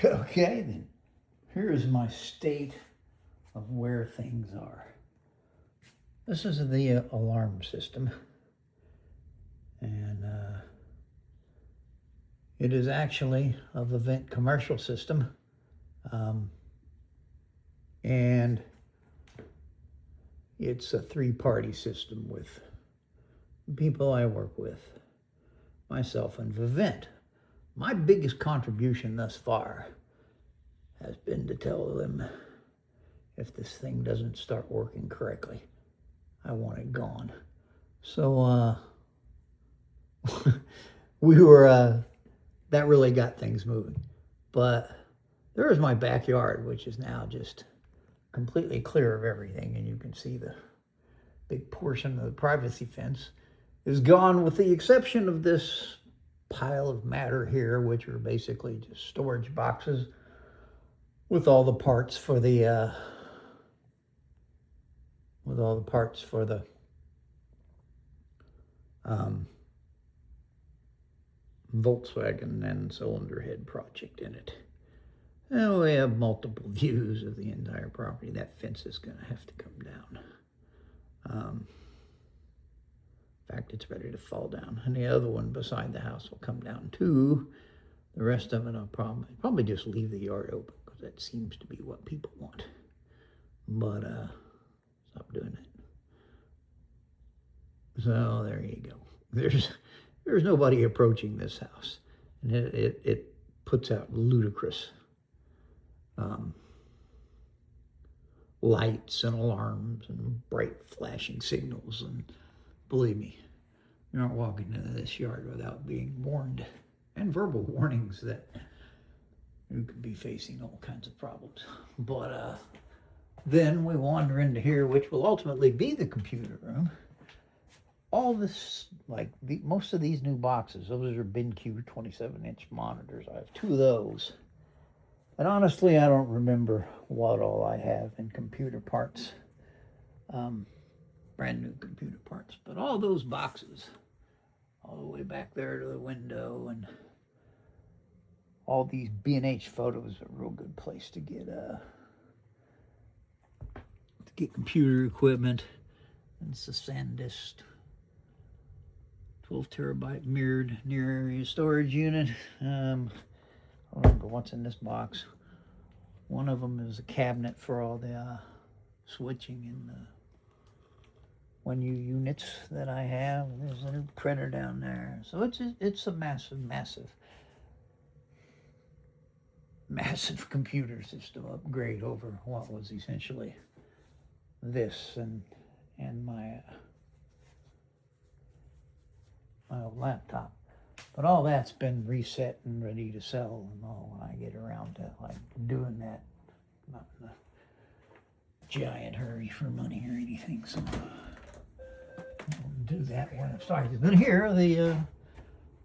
Okay, then. Here is my state of where things are. This is the alarm system. And it is actually a Vivint commercial system. And it's a three-party system with people I work with, myself and Vivint. My biggest contribution thus far has been to tell them if this thing doesn't start working correctly, I want it gone. So we were that really got things moving. But there is my backyard, which is now just completely clear of everything, and you can see the big portion of the privacy fence is gone, with the exception of this pile of matter here, which are basically just storage boxes with all the parts for the Volkswagen and cylinder head project in it. And we have multiple views of the entire property. That fence is going to have to come down. In fact, it's ready to fall down. And the other one beside the house will come down too. The rest of it I'll probably just leave the yard open, because that seems to be what people want. But stop doing it. So there you go. There's nobody approaching this house, and it puts out ludicrous lights and alarms and bright flashing signals. And believe me, you aren't walking into this yard without being warned, and verbal warnings that you could be facing all kinds of problems. But then we wander into here, which will ultimately be the computer room. All this, most of these new boxes, those are BenQ 27-inch monitors. I have 2 of those. And honestly, I don't remember what all I have in computer parts, brand new computer parts. But all those boxes, all the way back there to the window, and all these B&H photos are a real good place to get computer equipment. And it's a SanDisk 12 terabyte mirrored near area storage unit. I don't remember what's in this box. One of them is a cabinet for all the switching in the 1U units that I have. There's a new printer down there. So it's a massive computer system upgrade over what was essentially this and my old laptop. But all that's been reset and ready to sell and all when I get around to doing that. Not in a giant hurry for money or anything, so I'll do that when it starts. But here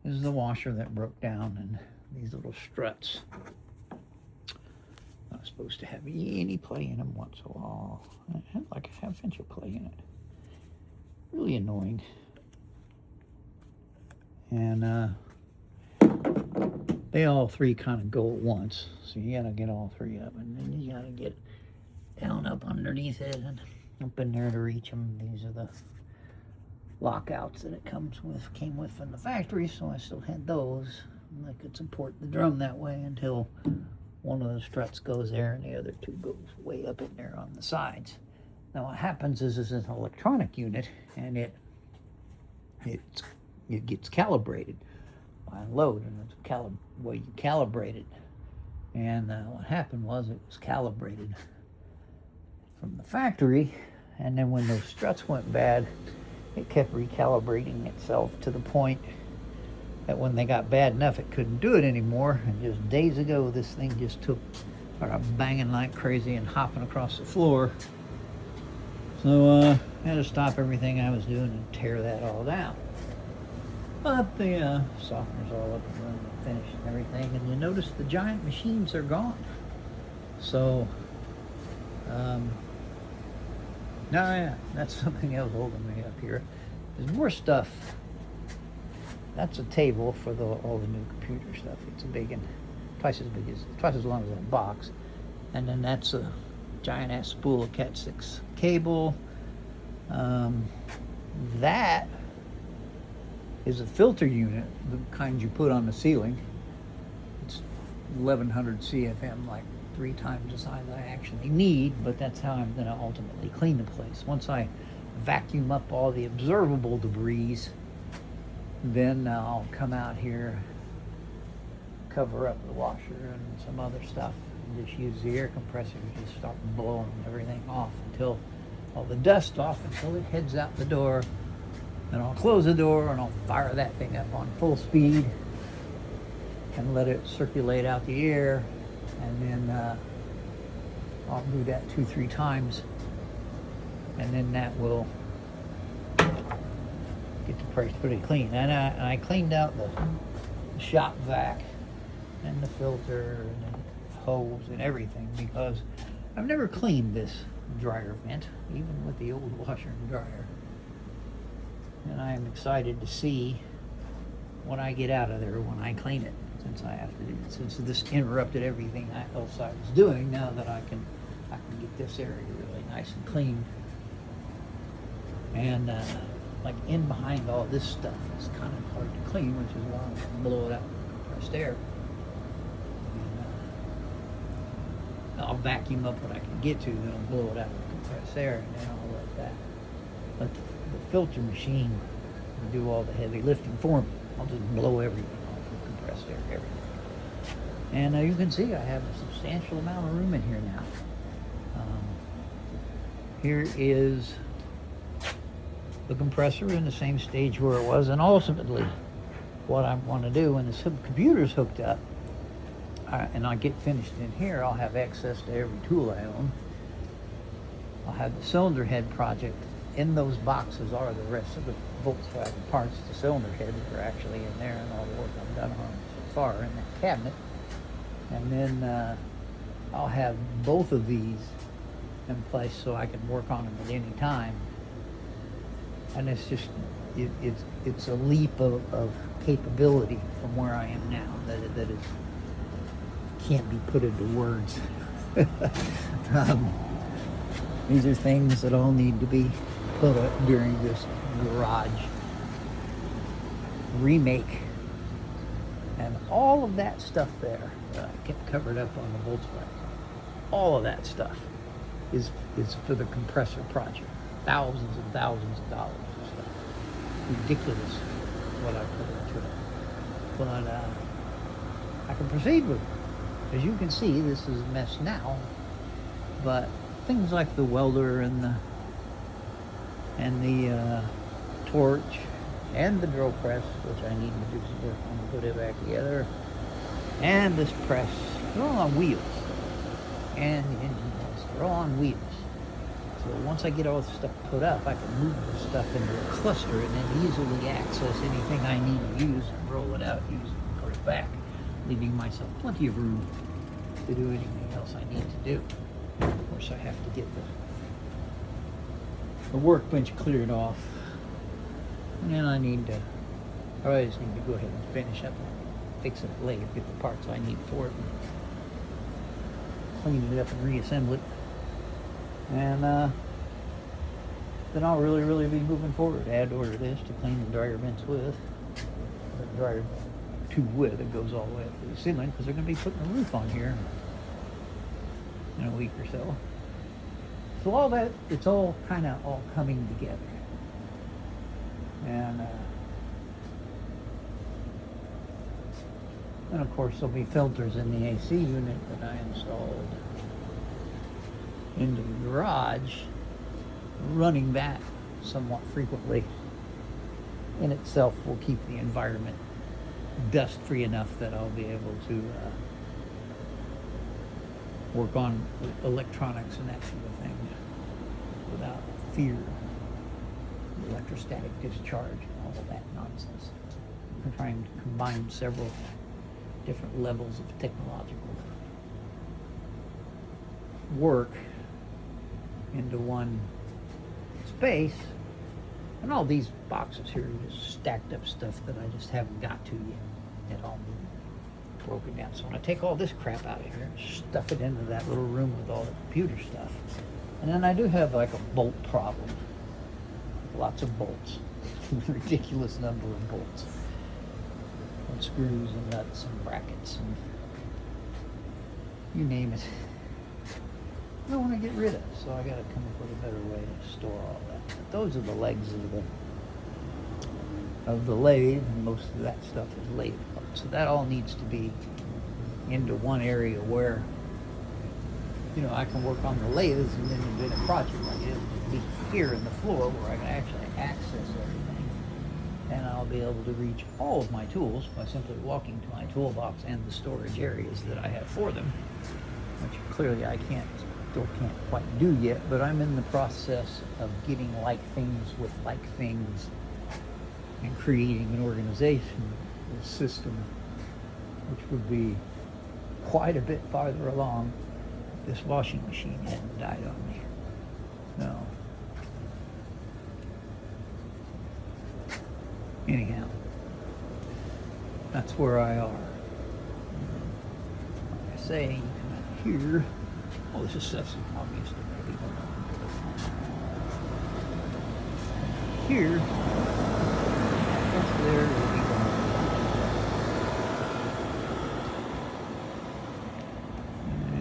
is the washer that broke down, and these little struts. Not supposed to have any play in them once in a while. It had like a half-inch of play in it. Really annoying. And they all 3 kind of go at once, so you gotta get all 3 of them, and then you gotta get down up underneath it and up in there to reach them. These are the lockouts that it came with from the factory, so I still had those, and I could support the drum that way until one of the struts goes there and the other 2 goes way up in there on the sides. Now what happens is an electronic unit, and it gets calibrated by load, and it's the way you calibrate it. And what happened was it was calibrated from the factory, and then when those struts went bad, it kept recalibrating itself to the point that when they got bad enough, it couldn't do it anymore. And just days ago, this thing just started banging like crazy and hopping across the floor. So I had to stop everything I was doing and tear that all down. But the softener's all up and running and finished and everything. And you notice the giant machines are gone. So, yeah, that's something else holding me up here. There's more stuff. That's a table for all the new computer stuff. It's a big one. twice as long as that box. And then that's a giant ass spool of Cat 6 cable. That is a filter unit, the kind you put on the ceiling. It's 1100 CFM, like 3 times the size I actually need, but that's how I'm going to ultimately clean the place. Once I vacuum up all the observable debris, then I'll come out here, cover up the washer and some other stuff, and just use the air compressor to just start blowing everything off until all the dust off, until it heads out the door. Then I'll close the door and I'll fire that thing up on full speed and let it circulate out the air, and then I'll do that 2-3 times, and then that will get the place pretty clean. And I cleaned out the shop vac and the filter and the hose and everything, because I've never cleaned this dryer vent, even with the old washer and dryer. And I am excited to see what I get out of there when I clean it, since this interrupted everything else I was doing. Now that I can get this area really nice and clean. And like in behind all this stuff, it's kind of hard to clean, which is why I'm going to blow it out with compressed air. And I'll vacuum up what I can get to, then I'll blow it out with compressed air, and then I'll let the filter machine do all the heavy lifting for me. I'll just blow everything off with compressed air, everything. And you can see I have a substantial amount of room in here now. Here is the compressor in the same stage where it was, and ultimately what I want to do when this computer's hooked up and I get finished in here, I'll have access to every tool I own. I'll have the cylinder head project. In those boxes are the rest of the Volkswagen parts. The cylinder heads are actually in there, and all the work I've done on them so far in that cabinet. And then I'll have both of these in place so I can work on them at any time. And it's just, it's a leap of capability from where I am now that is can't be put into words. These are things that all need to be put up during this garage remake. And all of that stuff there that I kept covered up on the Volkswagen, all of that stuff is for the compressor project. Thousands and thousands of dollars of stuff. Ridiculous what I put into it. But I can proceed with it. As you can see, this is a mess now, but things like the welder and the torch and the drill press, which I need to do some work on to put it back together, and this press, they're all on wheels, and the engine heads, they're all on wheels. So once I get all this stuff put up, I can move the stuff into a cluster and then easily access anything I need to use and roll it out, use it, and put it back, leaving myself plenty of room to do anything else I need to do. Of course, I have to get the workbench cleared off, and then I just need to go ahead and finish up and fix it later, get the parts I need for it, and clean it up and reassemble it. And then I'll really be moving forward. Add order this to clean the dryer vents with, the dryer tube with, it goes all the way up to the ceiling, because they're going to be putting a roof on here in a week or so. So all that, it's all kind of all coming together. And of course there'll be filters in the AC unit that I installed into the garage. Running that somewhat frequently in itself will keep the environment dust free enough that I'll be able to work on electronics and that sort of thing without fear, electrostatic discharge and all of that nonsense. I'm trying to combine several different levels of technological work into one space. And all these boxes here are just stacked up stuff that I just haven't got to yet. It all broken down. So when I take all this crap out of here and stuff it into that little room with all the computer stuff, and then I do have like a bolt problem. Lots of bolts. Ridiculous number of bolts. And screws and nuts and brackets and you name it. I want to get rid of it, so I got to come up with a better way to store all that. But those are the legs of the lathe, and most of that stuff is lathe parts. So that all needs to be into one area where, you know, I can work on the lathes, and then in a project like it will be here in the floor where I can actually access everything, and I'll be able to reach all of my tools by simply walking to my toolbox and the storage areas that I have for them, which clearly I still can't quite do yet, but I'm in the process of getting like things with like things and creating an organization, a system, which would be quite a bit farther along if this washing machine hadn't died on me. So, anyhow, that's where I are. Like I say, you come out here. Oh, this is stuff's obviously ready. Here, that's there, it'll be gone.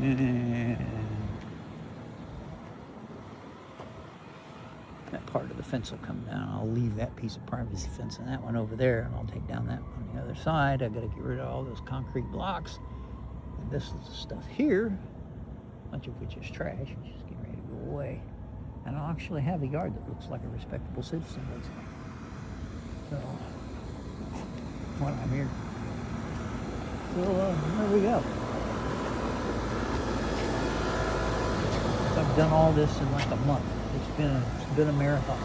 And that part of the fence will come down. I'll leave that piece of privacy fence and that one over there, and I'll take down that one on the other side. I've got to get rid of all those concrete blocks. And this is the stuff here, much of which is trash, which is getting ready to go away. And I'll actually have a yard that looks like a respectable citizen lives in. So, when I'm here. So, there we go. I've done all this in like a month. It's been a marathon.